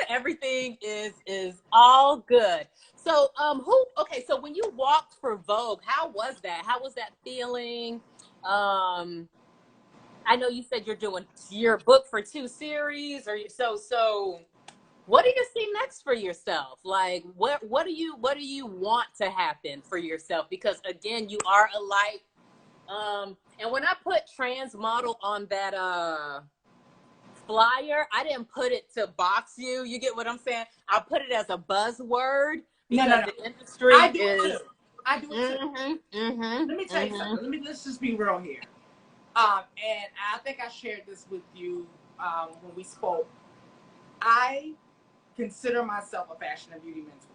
S1: everything is all good. So okay, so when you walked for Vogue, how was that? How was that feeling? I know you said you're booked for 2 series, or so what do you see next for yourself? Like what do you want to happen for yourself? Because again, you are a light, and when I put trans model on that flyer, I didn't put it to box you. You get what I'm saying? I put it as a buzzword because
S2: no.
S1: the industry
S2: I do it
S1: is.
S2: too. I do it too. Let me tell you something. Let's just be real here. And I think I shared this with you when we spoke. I consider myself a fashion and beauty mentor.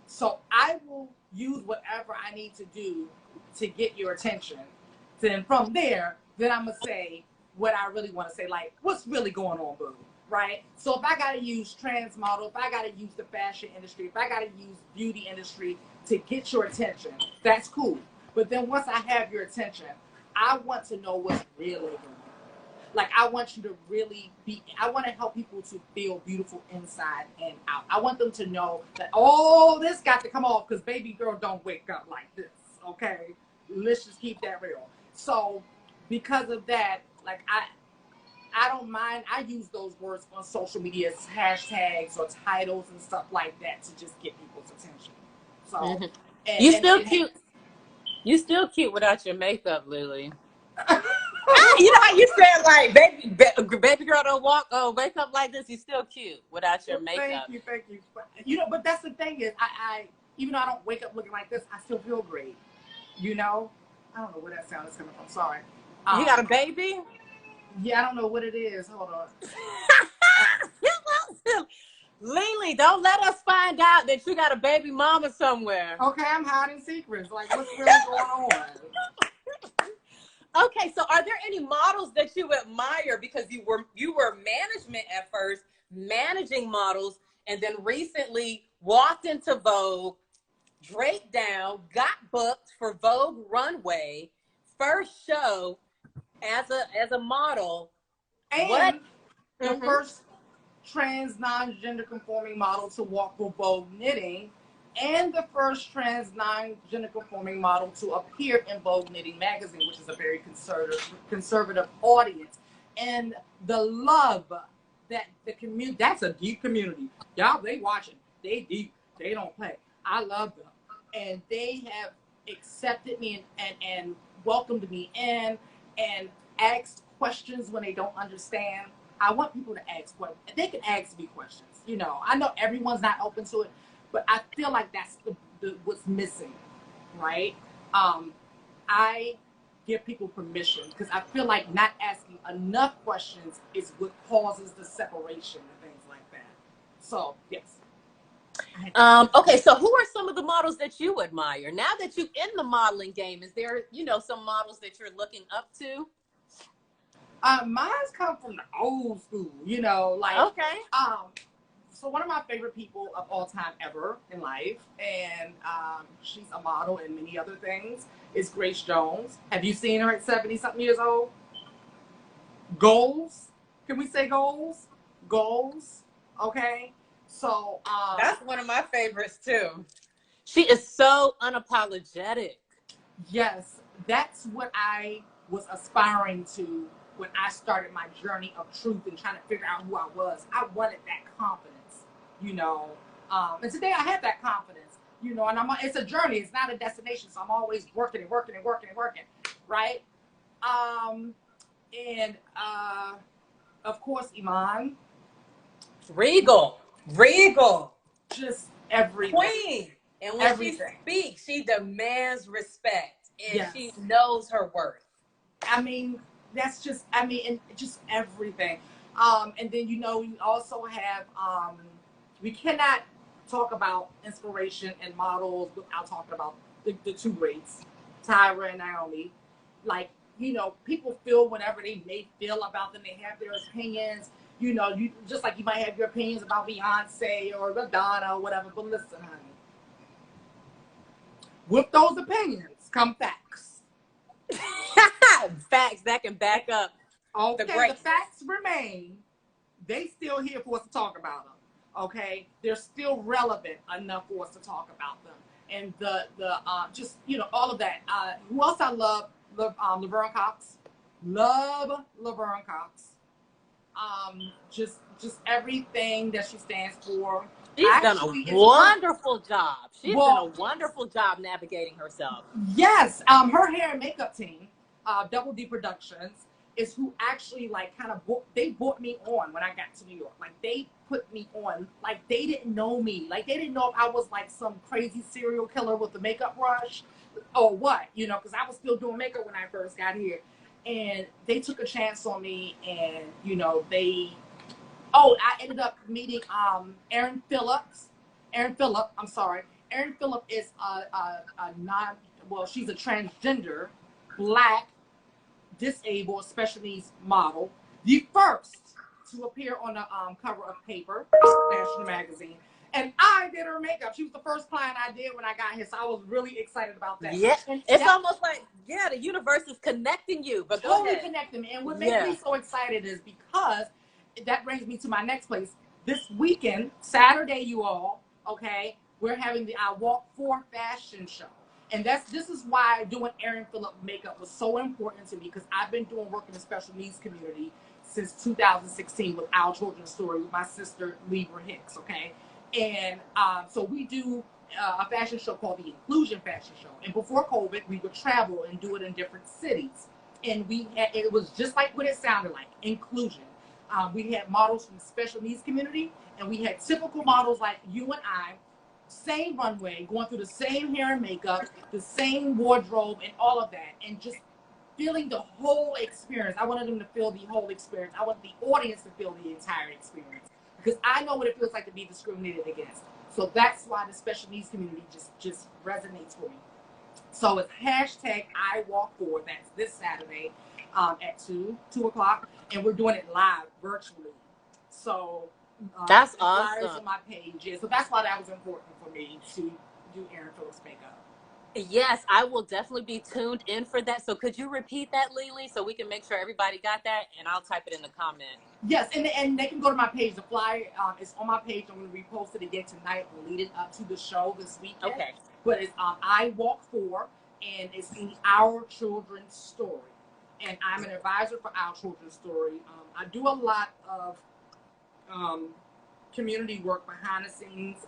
S2: So I will use whatever I need to do to get your attention. Then from there, then I'm going to say what I really want to say, like what's really going on, boo, right? So if I got to use trans model, if I got to use the fashion industry, if I got to use beauty industry to get your attention, that's cool. But then once I have your attention, I want to know what's really going on. Like, I want you to really I want to help people to feel beautiful inside and out. I want them to know that, oh, this got to come off because baby girl don't wake up like this, okay? Let's just keep that real. So because of that, like I don't mind. I use those words on social media as hashtags or titles and stuff like that to just get people's attention. So,
S1: Hmm.
S2: and
S1: You
S2: and,
S1: still
S2: and
S1: cute. You still cute without your makeup, Lily. You know how you said like baby girl don't walk wake up like this. You still cute without your
S2: well, thank
S1: makeup.
S2: you, thank you. But that's the thing is, I even though I don't wake up looking like this, I still feel great. You know, I don't know where that sound is coming from. Sorry.
S1: You got a
S2: Um,
S1: baby?
S2: yeah, I don't know what it is. Hold on.
S1: Lily, don't let us find out that you got a baby mama somewhere.
S2: Okay, I'm hiding secrets. Like, what's really going on?
S1: Okay, so are there any models that you admire because you were management at first, managing models, and then recently walked into Vogue, draped down, got booked for Vogue runway, first show as a model. What?
S2: And the
S1: Mm-hmm.
S2: first trans non-gender conforming model to walk for Vogue Knitting, and the first trans non-gender conforming model to appear in Vogue Knitting magazine, which is a very conservative audience. And the love that the community, that's a deep community. Y'all, they watching. They deep. They don't play. I love them. And they have accepted me and welcomed me in and asked questions when they don't understand. I want people to ask questions. They can ask me questions. I know everyone's not open to it, but I feel like that's what's missing, right? I give people permission because I feel like not asking enough questions is what causes the separation and things like that. So yes.
S1: Okay, so who are some of the models that you admire? Now that you're in the modeling game, is there, some models that you're looking up to?
S2: Mine's come from the old school,
S1: Okay.
S2: so one of my favorite people of all time ever in life, and she's a model and many other things, is Grace Jones. Have you seen her at 70 something years old? Goals? Can we say goals? Goals. Okay. So
S1: That's one of my favorites too. She is so unapologetic.
S2: yes, that's what I was aspiring to when I started my journey of truth and trying to figure out who I was. I wanted that confidence, you know. And today I have that confidence, and it's a journey, it's not a destination. So I'm always working and working and working and working, right? And of course, Iman,
S1: Regal. Regal.
S2: just everything.
S1: Queen. And when
S2: Everything.
S1: she speaks, she demands respect and
S2: Yes.
S1: she knows her worth.
S2: I mean, that's just, and just everything. And then, we also have, we cannot talk about inspiration and models without talking about the two greats, Tyra and Naomi. Like, people feel whatever they may feel about them. They have their opinions. You just like you might have your opinions about Beyonce or Madonna or whatever. But listen, honey, with those opinions come facts.
S1: Facts that can back up
S2: Okay,
S1: the great.
S2: the facts remain. They still here for us to talk about them. Okay, they're still relevant enough for us to talk about them. And the just all of that. Who else I love? Laverne Cox. Love Laverne Cox. Just everything that she stands for.
S1: She's done
S2: Actually,
S1: a wonderful job. She's
S2: Well,
S1: done a wonderful job navigating herself.
S2: yes, her hair and makeup team, Double D Productions, is who actually kind of they brought me on when I got to New York. Like they put me on. Like they didn't know me. Like they didn't know if I was like some crazy serial killer with the makeup rush or what, because I was still doing makeup when I first got here. And they took a chance on me, and I ended up meeting Erin Phillips. I'm sorry. Erin Phillips is she's a transgender, black, disabled, special needs model, the first to appear on the cover of Paper, National Magazine. And I did her makeup. She was the first client I did when I got here, so I was really excited about that.
S1: Yeah,
S2: and
S1: it's almost like the universe is connecting you. But
S2: totally connected me. And what makes me
S1: Yeah.
S2: so excited is because that brings me to my next place. This weekend, Saturday, you all, okay, we're having the I Walk For fashion show. And this is why doing Erin Phillips makeup was so important to me, because I've been doing work in the special needs community since 2016 with Our Children's Story with my sister Libra Hicks. Okay, and so we do a fashion show called the Inclusion Fashion Show. And before COVID, we would travel and do it in different cities. And it was just like what it sounded like, inclusion. We had models from the special needs community, and we had typical models like you and I, same runway, going through the same hair and makeup, the same wardrobe, and all of that, and just feeling the whole experience. I wanted them to feel the whole experience. I want the audience to feel the entire experience, because I know what it feels like to be discriminated against. So that's why the special needs community just resonates for me. So it's hashtag I Walk Forward. That's this Saturday at 2 o'clock. And we're doing it live virtually. So
S1: that's
S2: flyers
S1: awesome
S2: on my page. Yeah, so that's why that was important for me to do Erin Phillips makeup.
S1: Yes, I will definitely be tuned in for that. So could you repeat that, Lily, so we can make sure everybody got that? And I'll type it in the comment.
S2: Yes, and they can go to my page. The flyer is on my page. I'm going to repost it again tonight and lead it up to the show this weekend.
S1: Okay.
S2: But it's I Walk For, and it's in Our Children's Story. And I'm an advisor for Our Children's Story. I do a lot of community work behind the scenes.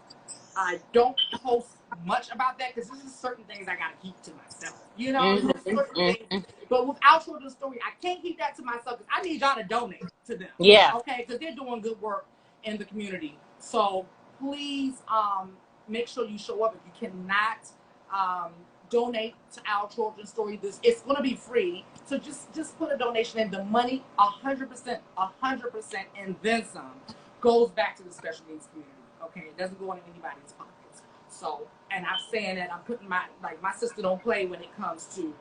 S2: I don't post much about that because there's just certain things I gotta keep to myself. You know, certain things. But with Our Children's Story, I can't keep that to myself because I need y'all to donate to them.
S1: Yeah.
S2: Okay, because they're doing good work in the community. So please make sure you show up. If you cannot donate to Our Children's Story, it's gonna be free. So just put a donation in. The money, 100%, and then some, goes back to the special needs community. Okay, it doesn't go into anybody's pockets. So, and I'm saying that I'm putting my sister don't play when it comes to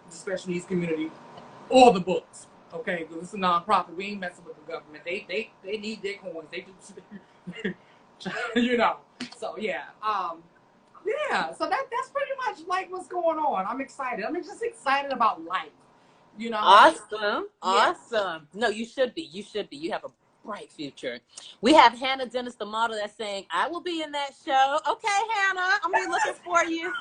S2: the special needs community or the books. Okay, because it's a nonprofit. We ain't messing with the government. They need their coins. They just, you know. So yeah, yeah. So that's pretty much like what's going on. I'm excited. I'm just excited about life. You know.
S1: Awesome.
S2: Yeah.
S1: Awesome. No, you should be. You should be. You have a bright future. We have Hannah Dennis, the model, that's saying, I will be in that show. Okay, Hannah, I'm be looking for you.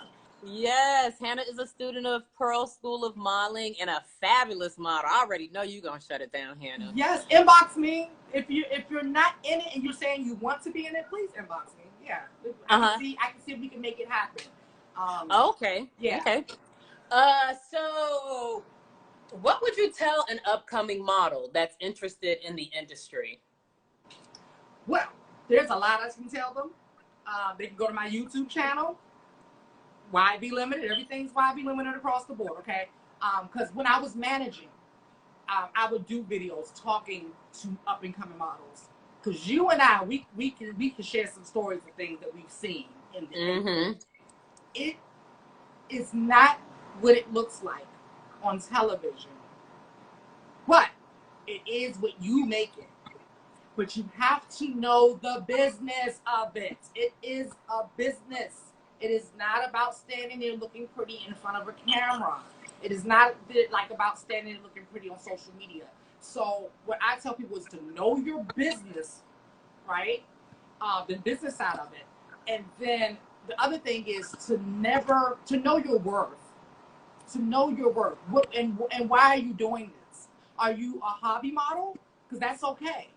S1: Yes, Hannah is a student of Pearl School of Modeling and a fabulous model. I already know you're gonna shut it down, Hannah.
S2: Yes, inbox me if you're not in it and you're saying you want to be in it. Please inbox me. Yeah, I can see if we can make it happen.
S1: Okay.
S2: Yeah.
S1: Okay. So what would you tell an upcoming model that's interested in the industry?
S2: Well, there's a lot I can tell them. They can go to my YouTube channel, YB Limited. Everything's YB Limited across the board, okay? Because when I was managing, I would do videos talking to up-and-coming models. Because you and I, we can share some stories of things that we've seen in the industry. It is not what it looks like on television, but it is what you make it. But you have to know the business of it. It is a business. It is not about standing there looking pretty in front of a camera. It is not like about standing there looking pretty on social media. So what I tell people is to know your business, right? The business side of it. And then the other thing is to know your worth. To know your worth. And why are you doing this? Are you a hobby model? Because that's okay.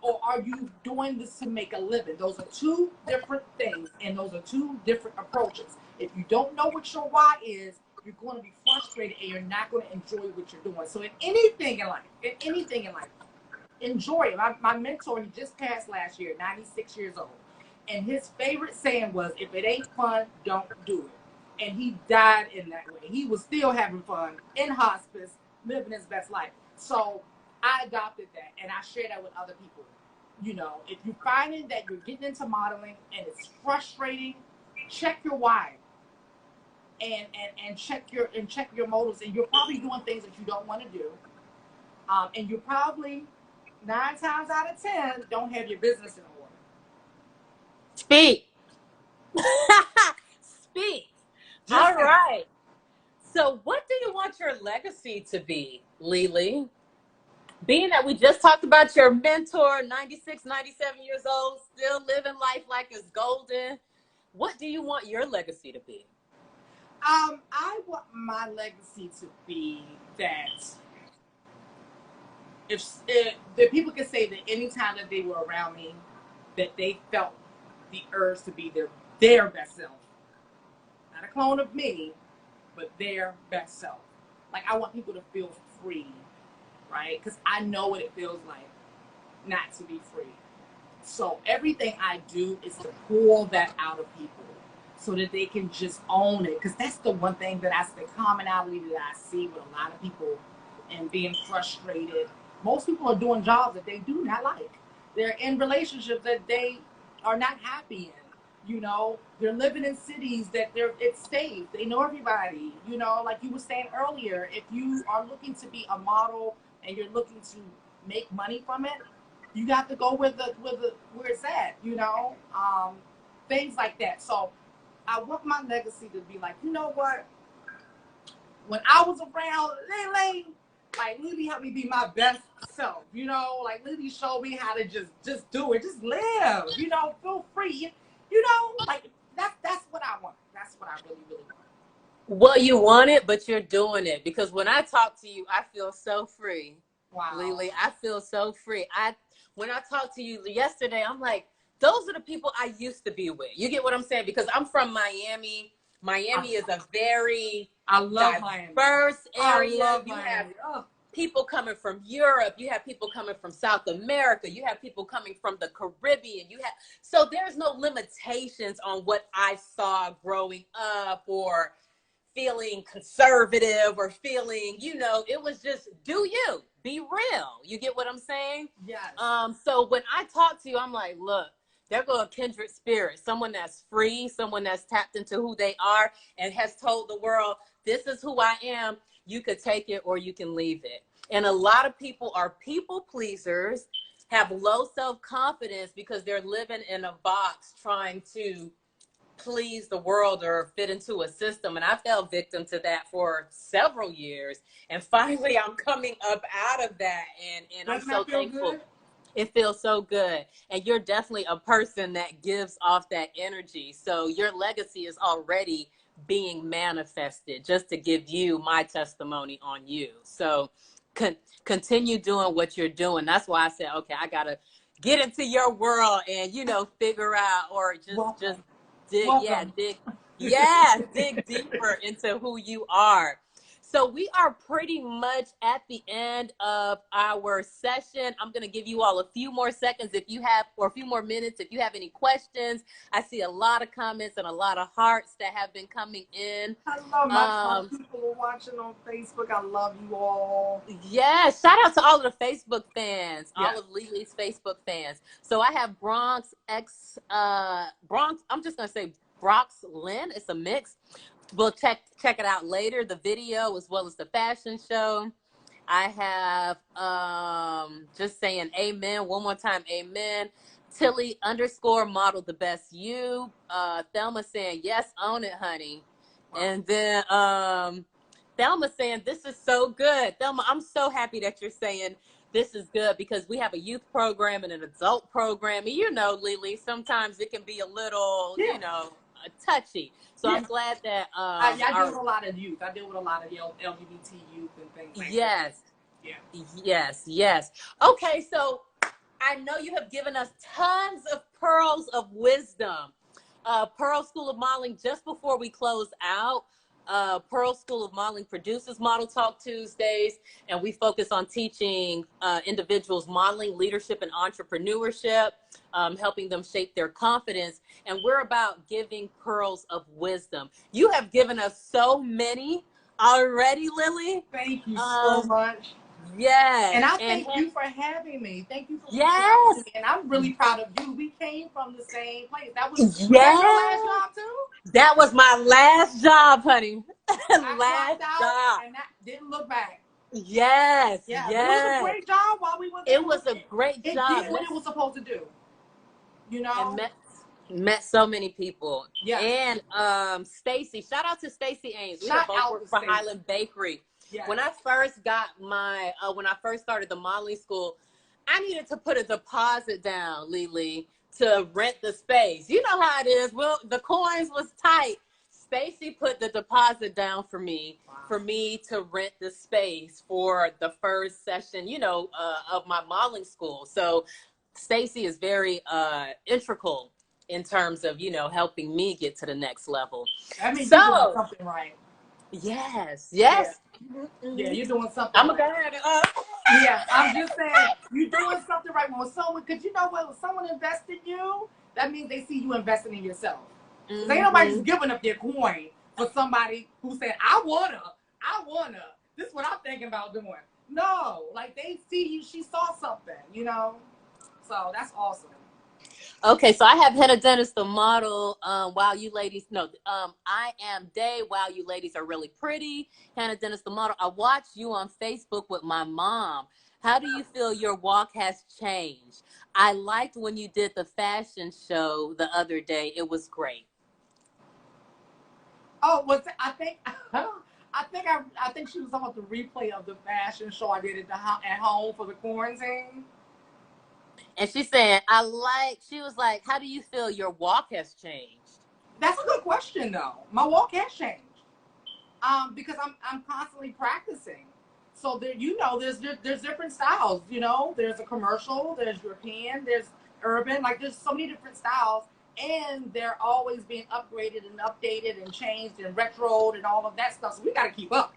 S2: Or are you doing this to make a living? Those are two different things, and those are two different approaches. If you don't know what your why is, you're going to be frustrated and you're not going to enjoy what you're doing. So in anything in life, enjoy it. My mentor, he just passed last year, 96 years old. And his favorite saying was, if it ain't fun, don't do it. And he died in that way. He was still having fun in hospice, living his best life. So I adopted that, and I share that with other people. You know, if you're finding that you're getting into modeling and it's frustrating, check your why, and check your motives. And you're probably doing things that you don't want to do, and you're probably 9 times out of 10 don't have your business in order.
S1: Speak. Speak. All right. So, what do you want your legacy to be, Lily? Being that we just talked about your mentor, 96, 97 years old, still living life like it's golden. What do you want your legacy to be?
S2: I want my legacy to be that if the people can say that anytime that they were around me, that they felt the urge to be their best self, not a clone of me, but their best self. Like, I want people to feel free, right? Because I know what it feels like not to be free. So everything I do is to pull that out of people so that they can just own it. Because that's the one thing that's the commonality that I see with a lot of people and being frustrated. Most people are doing jobs that they do not like. They're in relationships that they are not happy in. You know, they're living in cities that it's safe. They know everybody. You know, like you were saying earlier, if you are looking to be a model and you're looking to make money from it, you got to go where it's at, you know, things like that. So I want my legacy to be like, you know what? When I was around Lily, like Lily helped me be my best self, you know, like Lily showed me how to just do it, just live, you know, feel free, you know, like that's what I want. That's what I really, really want.
S1: Well, you want it, but you're doing it, because when I talk to you, I feel so free.
S2: Wow.
S1: Lily, I feel so free. When I talked to you yesterday, I'm like, those are the people I used to be with. You get what I'm saying? Because I'm from Miami. Miami is a very diverse area. You have people coming from Europe. You have people coming from South America. You have people coming from the Caribbean. So there's no limitations on what I saw growing up, or feeling conservative, or feeling, you know, it was just do you, be real. You get what I'm saying?
S2: Yes.
S1: So when I talk to you, I'm like, look, there go a kindred spirit, someone that's free, someone that's tapped into who they are and has told the world, this is who I am. You could take it or you can leave it. And a lot of people are people pleasers, have low self-confidence because they're living in a box trying to please the world or fit into a system. And I fell victim to that for several years. And finally, I'm coming up out of that. And I'm so thankful. Good? It feels so good. And you're definitely a person that gives off that energy. So your legacy is already being manifested, just to give you my testimony on you. So continue doing what you're doing. That's why I said, okay, I got to get into your world and, you know, figure out, or just dig deeper into who you are. So we are pretty much at the end of our session. I'm going to give you all a few more seconds if you have, or a few more minutes if you have any questions. I see a lot of comments and a lot of hearts that have been coming in.
S2: I love my people watching on Facebook. I love you all.
S1: Yeah, shout out to all of the Facebook fans, all of Lily's Facebook fans. So I have Bronx, I'm just going to say Bronx Lynn. It's a mix. We'll check it out later, the video as well as the fashion show. I have just saying amen one more time, amen. Tilly _model the best you. Thelma saying yes, own it, honey. Wow. And then Thelma saying this is so good. Thelma, I'm so happy that you're saying this is good, because we have a youth program and an adult program. And you know, Lily, sometimes it can be a little, you know, touchy. So I'm glad that
S2: I deal with a lot of youth. I deal with a lot of LGBT youth and things like that.
S1: Yes. Okay, so I know you have given us tons of pearls of wisdom. Pearl School of Modeling, just before we close out, Pearl School of Modeling produces Model Talk Tuesdays, and we focus on teaching individuals modeling, leadership, and entrepreneurship, helping them shape their confidence. And we're about giving pearls of wisdom. You have given us so many already, Lily.
S2: Thank you so much.
S1: Yes.
S2: And I thank you for having me. Thank you for having me. And I'm really proud of you. We came from the same place. That was your last job too?
S1: That was my last job, honey.
S2: last job. And that didn't look back.
S1: Yes.
S2: It was a great job while we were there.
S1: It was a great job.
S2: It did what it was supposed to do. You know?
S1: And met so many people. Yeah. And Stacy, shout out to Stacy Ames. We both worked for Highland Bakery. Yes. When I first got when I first started the modeling school, I needed to put a deposit down, Lily, to rent the space. You know how it is. Well, the coins was tight.
S3: Stacy put the deposit down for me to rent the space for the first session, of my modeling school. So Stacy is very integral in terms of, helping me get to the next level.
S2: I mean, you're doing something right.
S3: Yes.
S2: Yeah, you're doing something
S3: I'm
S2: right.
S3: gonna go ahead
S2: Yeah, I'm just saying, you're doing something right. When someone, because you know what, when someone invests in you, that means they see you investing in yourself. Because ain't nobody just giving up their coin for somebody who said, I wanna. This is what I'm thinking about doing. No, like they see you, she saw something, So that's awesome.
S3: Okay, so I have Hannah Dennis, the model. Wow, you ladies. No, I am Day. Wow, you ladies are really pretty. Hannah Dennis, the model. I watched you on Facebook with my mom. How do you feel your walk has changed? I liked when you did the fashion show the other day. It was great.
S2: Oh, I think I think she was talking about the replay of the fashion show I did at home for the quarantine.
S3: And she's saying, she was like, how do you feel your walk has changed?
S2: That's a good question, though. My walk has changed. Because I'm constantly practicing. So there's different styles. There's a commercial, there's European, there's urban. Like there's so many different styles, and they're always being upgraded and updated and changed and retroed and all of that stuff. So we got to keep up.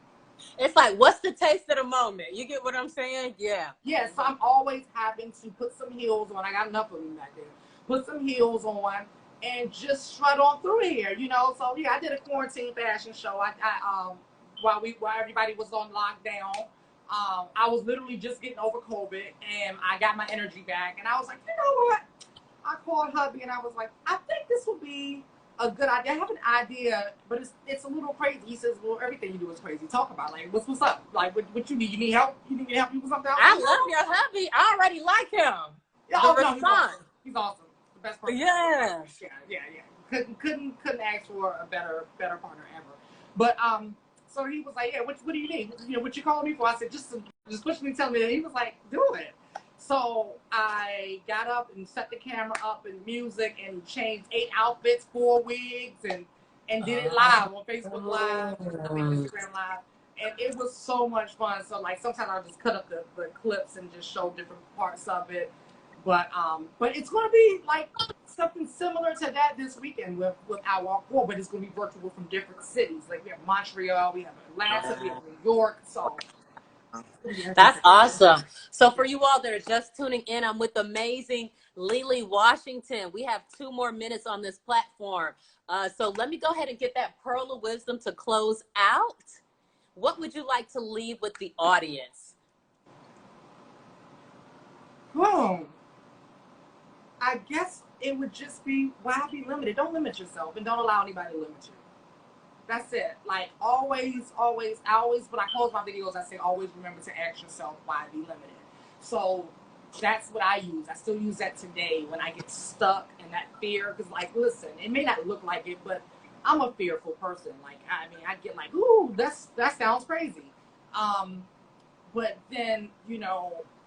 S3: It's like, what's the taste of the moment? You get what I'm saying? Yeah.
S2: Yeah. So I'm always having to put some heels on. I got enough of them back there. Put some heels on and just strut on through here. So yeah, I did a quarantine fashion show. While everybody was on lockdown, I was literally just getting over COVID, and I got my energy back, and I was like, you know what? I called hubby, and I was like, I think this would be a good idea. I have an idea, but it's a little crazy. He says, well, everything you do is crazy. Talk about like what's up? Like what you need? You need help? You need me to help you with something else?
S3: I love your hubby. I already like him.
S2: Yeah, no, he's awesome. The best person.
S3: Yeah.
S2: Yeah. Couldn't ask for a better partner ever. But so he was like, yeah, what do you need? What you calling me for? I said, just push me, tell me that. He was like, do it. So I got up and set the camera up and music and changed 8 outfits, 4 wigs, and did it live on Facebook Live, Instagram Live. And it was so much fun. So like sometimes I'll just cut up the clips and just show different parts of it. But it's gonna be like something similar to that this weekend with our Walk Forward, but it's gonna be virtual from different cities. Like we have Montreal, we have Atlanta, we have New York. So
S3: that's awesome. So for you all that are just tuning in, I'm with amazing Lily Washington. We have 2 more minutes on this platform. So let me go ahead and get that pearl of wisdom to close out. What would you like to leave with the audience?
S2: I guess it would just be, why be limited? Don't limit yourself, and don't allow anybody to limit you. That's it. Like always, when I close my videos, I say always remember to ask yourself, why be limited? So that's what I use. I still use that today when I get stuck in that fear. Because like, listen, it may not look like it, but I'm a fearful person. Like, I mean, I get like, ooh, that sounds crazy. But then,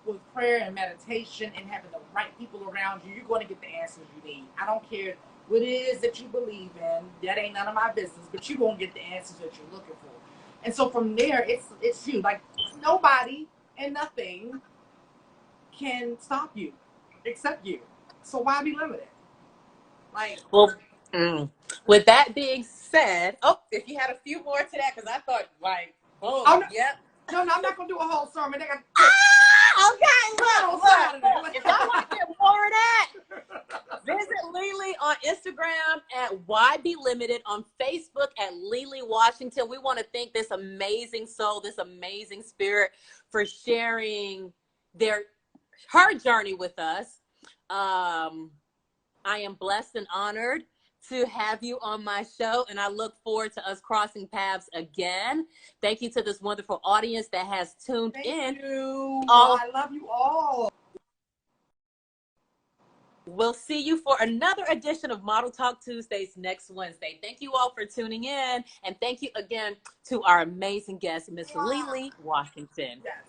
S2: with prayer and meditation and having the right people around you, you're going to get the answers you need. I don't care what it is that you believe in. That ain't none of my business, but you're going to get the answers that you're looking for. And so from there, it's you. Like, nobody and nothing can stop you except you. So why be limited? Like,
S3: well, with that being said, if you had a few more to that, because I thought like, yep.
S2: No, I'm not gonna do a whole sermon. They got
S3: okay. Look. If I want to get more of that, visit Lily on Instagram at YB Limited, on Facebook at Lily Washington. We want to thank this amazing soul, this amazing spirit for sharing her journey with us. I am blessed and honored to have you on my show, and I look forward to us crossing paths again. Thank you to this wonderful audience that has tuned in.
S2: Thank you. I love you all.
S3: We'll see you for another edition of Model Talk Tuesdays next Wednesday. Thank you all for tuning in, and thank you again to our amazing guest, Miss Lily Washington.
S2: Yes.